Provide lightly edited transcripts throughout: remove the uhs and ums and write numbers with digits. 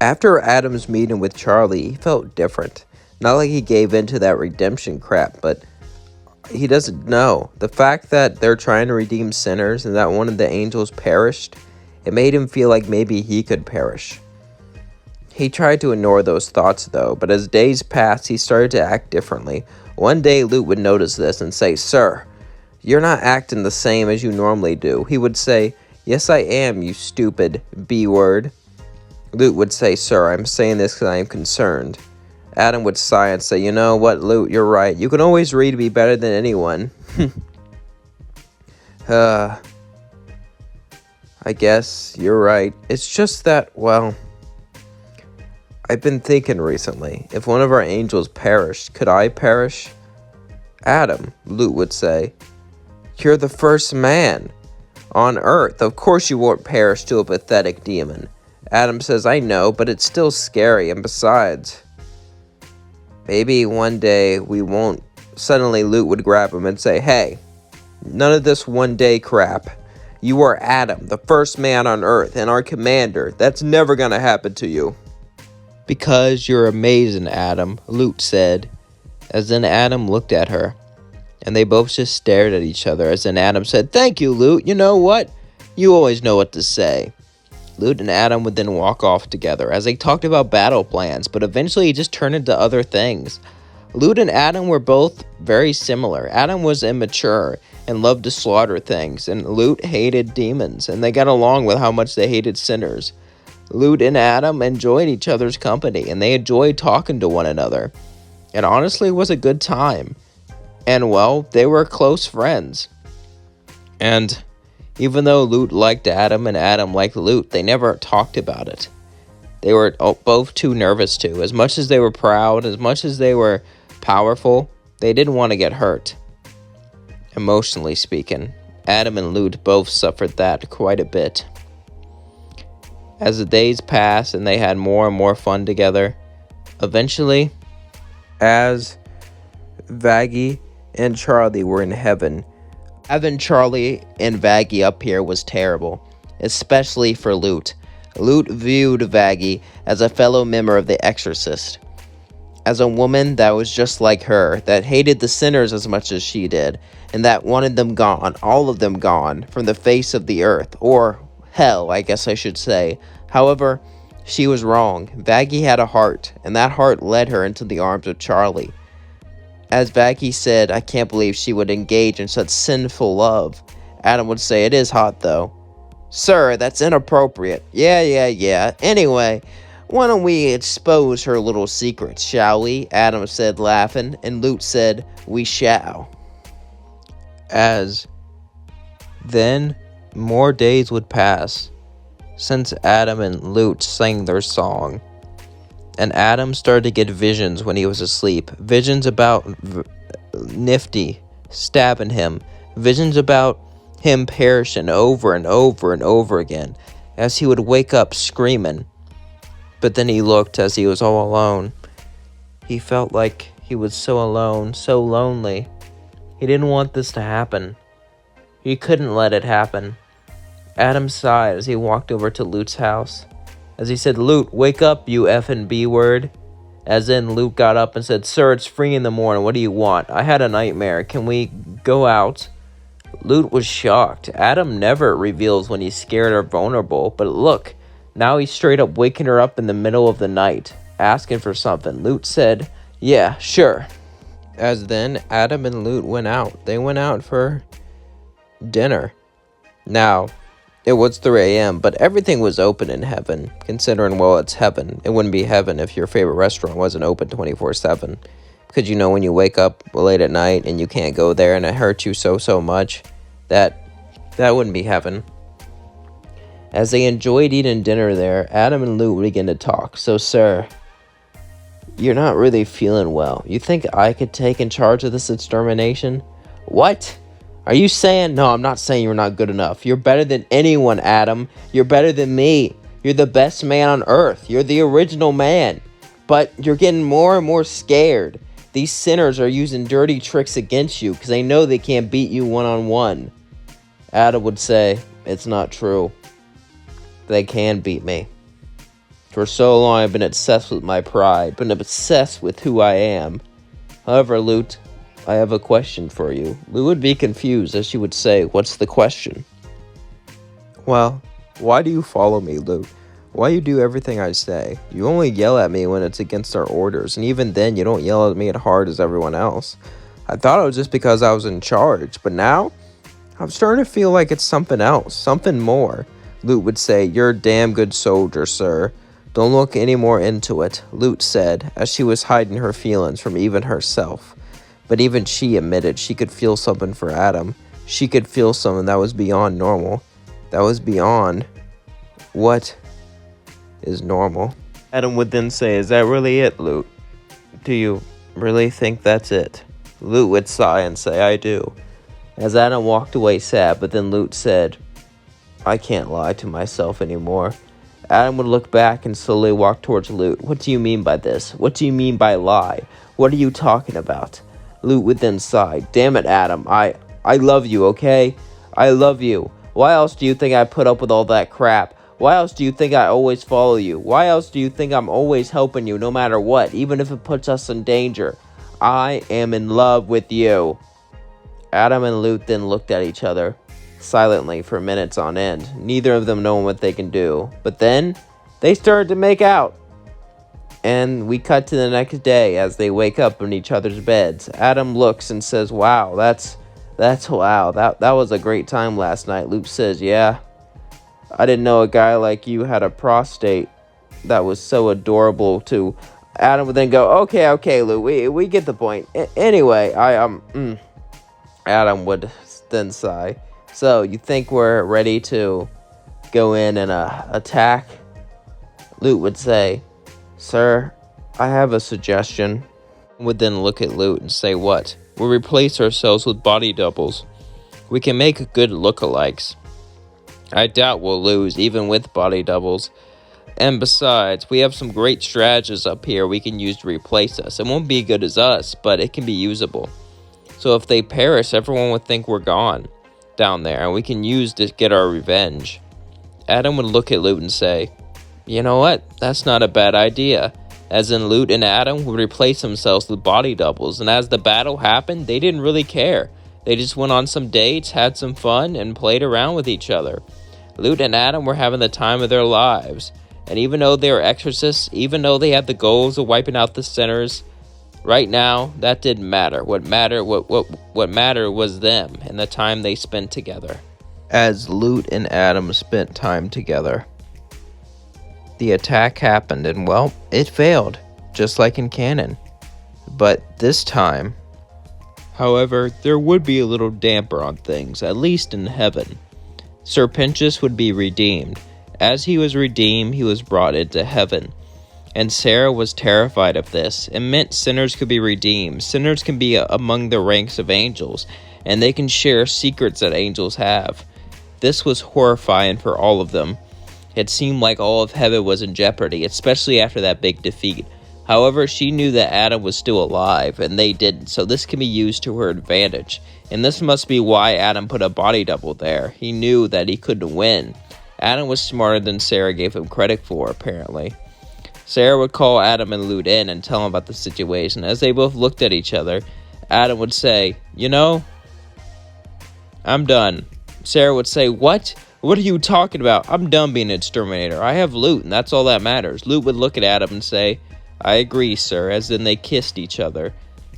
After Adam's meeting with Charlie, he felt different. Not like he gave in to that redemption crap, but he doesn't know. The fact that they're trying to redeem sinners and that one of the angels perished, it made him feel like maybe he could perish. He tried to ignore those thoughts though, but as days passed, he started to act differently. One day, Lute would notice this and say, "Sir, you're not acting the same as you normally do." He would say, "Yes, I am, you stupid B-word." Lute would say, "Sir, I'm saying this because I am concerned." Adam would sigh and say, "You know what, Lute, you're right. You can always read me better than anyone." I guess you're right. It's just that, well, I've been thinking recently, if one of our angels perished, could I perish? Adam, Lute would say, "You're the first man on Earth. Of course you won't perish to a pathetic demon." Adam says, "I know, but it's still scary, and besides, maybe one day we won't." Suddenly Lute would grab him and say, "Hey, none of this one day crap. You are Adam, the first man on Earth, and our commander. That's never gonna happen to you." "Because you're amazing, Adam," Lute said, as then Adam looked at her, and they both just stared at each other, as then Adam said, "Thank you, Lute. You know what? You always know what to say." Lute and Adam would then walk off together as they talked about battle plans, but eventually it just turned into other things. Lute and Adam were both very similar. Adam was immature and loved to slaughter things, and Lute hated demons, and they got along with how much they hated sinners. Lute and Adam enjoyed each other's company, and they enjoyed talking to one another. It honestly was a good time. And well, they were close friends. And even though Lute liked Adam and Adam liked Lute, they never talked about it. They were both too nervous to. As much as they were proud, as much as they were powerful, they didn't want to get hurt. Emotionally speaking, Adam and Lute both suffered that quite a bit. As the days passed and they had more and more fun together, eventually, as Vaggie and Charlie were in heaven, having Charlie and Vaggie up here was terrible, especially for Lute. Lute viewed Vaggie as a fellow member of the Exorcist, as a woman that was just like her, that hated the sinners as much as she did, and that wanted them gone, all of them gone, from the face of the earth, or hell, I guess I should say. However, she was wrong. Vaggie had a heart, and that heart led her into the arms of Charlie. As Vaggie said, "I can't believe she would engage in such sinful love." Adam would say, "It is hot, though." "Sir, that's inappropriate." Yeah. Anyway, why don't we expose her little secrets, shall we?" Adam said, laughing, and Lute said, "We shall." As then more days would pass since Adam and Lute sang their song, and Adam started to get visions when he was asleep. Visions about Nifty stabbing him. Visions about him perishing over and over and over again as he would wake up screaming. But then he looked as he was all alone. He felt like he was so alone, so lonely. He didn't want this to happen. He couldn't let it happen. Adam sighed as he walked over to Lute's house. As he said, "Lute, wake up, you effing B-word." As in, Lute got up and said, "Sir, it's 3 in the morning. What do you want? I had a nightmare. Can we go out?" Lute was shocked. Adam never reveals when he's scared or vulnerable, but look, now he's straight up waking her up in the middle of the night, asking for something. Lute said, "Yeah, sure." As then, Adam and Lute went out. They went out for dinner. Now, it was 3 a.m., but everything was open in heaven, considering, well, it's heaven. It wouldn't be heaven if your favorite restaurant wasn't open 24/7. Because, you know, when you wake up late at night and you can't go there and it hurts you so much, that wouldn't be heaven. As they enjoyed eating dinner there, Adam and Lute began to talk. "So, sir, you're not really feeling well. You think I could take in charge of this extermination?" "What? Are you saying?" "No, I'm not saying you're not good enough. You're better than anyone, Adam. You're better than me. You're the best man on Earth. You're the original man. But you're getting more and more scared. These sinners are using dirty tricks against you because they know they can't beat you one-on-one." Adam would say, "It's not true. They can beat me." For so long I've been obsessed with my pride, been obsessed with who I am. However, Lute, I have a question for you. Lute would be confused as she would say, what's the question? Well, why do you follow me, Lute? Why you do everything I say? You only yell at me when it's against our orders, and even then you don't yell at me as hard as everyone else. I thought it was just because I was in charge, but now I'm starting to feel like it's something else, something more. Lute would say, you're a damn good soldier, sir. Don't look any more into it, Lute said, as she was hiding her feelings from even herself. But even she admitted she could feel something for Adam. She could feel something that was beyond normal. That was beyond what is normal. Adam would then say, is that really it, Lute? Do you really think that's it? Lute would sigh and say, I do. As Adam walked away sad, but then Lute said, I can't lie to myself anymore. Adam would look back and slowly walk towards Lute. What do you mean by this? What do you mean by lie? What are you talking about? Lute would then sigh, damn it, Adam, I love you, okay? I love you. Why else do you think I put up with all that crap? Why else do you think I always follow you? Why else do you think I'm always helping you no matter what, even if it puts us in danger? I am in love with you. Adam and Lute then looked at each other silently for minutes on end, neither of them knowing what they can do. But then they started to make out. And we cut to the next day as they wake up in each other's beds. Adam looks and says, wow, that's wow. That was a great time last night. Lute says, yeah. I didn't know a guy like you had a prostate. That was so adorable too. Adam would then go, okay, Lute, we get the point. Anyway, Adam would then sigh. So, you think we're ready to go in and attack? Lute would say, sir, I have a suggestion. Would then look at Lute and say, what? We'll replace ourselves with body doubles. We can make good lookalikes. I doubt we'll lose, even with body doubles. And besides, we have some great strategies up here we can use to replace us. It won't be as good as us, but it can be usable. So if they perish, everyone would think we're gone down there, and we can use to get our revenge. Adam would look at Lute and say, you know what? That's not a bad idea. As in, Lute and Adam would replace themselves with body doubles, and as the battle happened, they didn't really care. They just went on some dates, had some fun, and played around with each other. Lute and Adam were having the time of their lives, and even though they were exorcists, even though they had the goals of wiping out the sinners, right now, that didn't matter. What mattered was them and the time they spent together. As Lute and Adam spent time together, the attack happened, and well, it failed, just like in canon. But this time, however, there would be a little damper on things, at least in heaven. Serpentius would be redeemed. As he was redeemed, he was brought into heaven. And Sarah was terrified of this. It meant sinners could be redeemed. Sinners can be among the ranks of angels, and they can share secrets that angels have. This was horrifying for all of them. It seemed like all of heaven was in jeopardy, especially after that big defeat. However, she knew that Adam was still alive, and they didn't, so this can be used to her advantage. And this must be why Adam put a body double there. He knew that he couldn't win. Adam was smarter than Sarah gave him credit for, apparently. Sarah would call Adam and Lute in and tell him about the situation. As they both looked at each other, Adam would say, you know, I'm done. Sarah would say, what? What are you talking about? I'm done being an exterminator. I have Lute, and that's all that matters. Lute would look at Adam and say, I agree, sir, as then they kissed each other.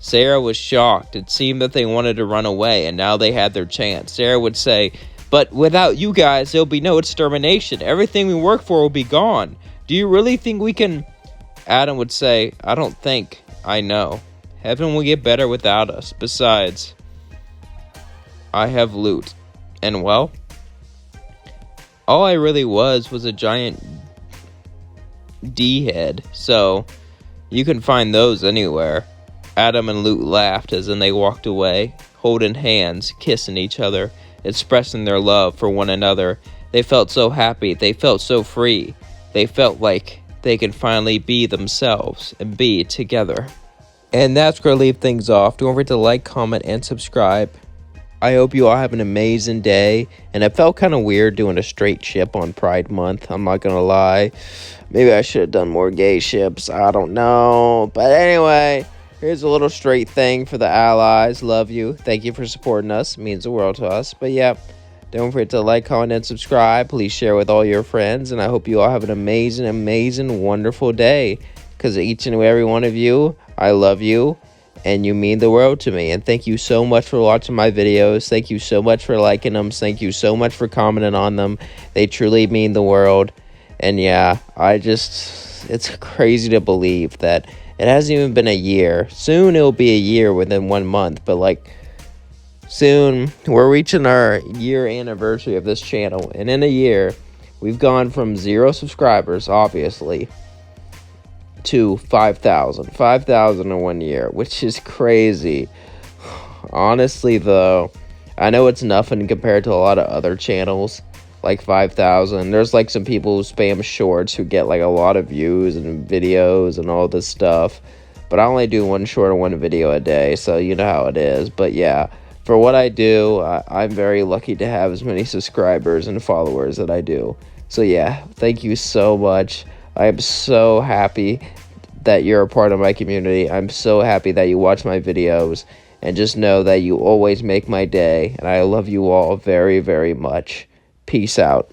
Sarah was shocked. It seemed that they wanted to run away, and now they had their chance. Sarah would say, but without you guys, there'll be no extermination. Everything we work for will be gone. Do you really think we can? Adam would say, I don't think. I know. Heaven will get better without us. Besides, I have Lute. And well, all I really was a giant D-head. So, you can find those anywhere. Adam and Lute laughed as then they walked away, holding hands, kissing each other, expressing their love for one another. They felt so happy. They felt so free. They felt like they could finally be themselves and be together. And that's going to leave things off. Don't forget to like, comment, and subscribe. I hope you all have an amazing day. And it felt kind of weird doing a straight ship on Pride Month. I'm not going to lie. Maybe I should have done more gay ships. I don't know. But anyway, here's a little straight thing for the allies. Love you. Thank you for supporting us. It means the world to us. But yeah, don't forget to like, comment, and subscribe. Please share with all your friends. And I hope you all have an amazing, amazing, wonderful day. Because each and every one of you, I love you. And you mean the world to me. And thank you so much for watching my videos. Thank you so much for liking them. Thank you so much for commenting on them. They truly mean the world. And yeah, it's crazy to believe that it hasn't even been a year. Soon it'll be a year within 1 month. But like, soon we're reaching our year anniversary of this channel. And in a year, we've gone from 0 subscribers, obviously, to 5,000 in 1 year, which is crazy. Honestly, though, I know it's nothing compared to a lot of other channels, like 5,000. There's like some people who spam shorts who get like a lot of views and videos and all this stuff, but I only do 1 short and 1 video a day, so you know how it is. But yeah, for what I do, I'm very lucky to have as many subscribers and followers that I do. So yeah, thank you so much. I am so happy that you're a part of my community. I'm so happy that you watch my videos. And just know that you always make my day. And I love you all very, very much. Peace out.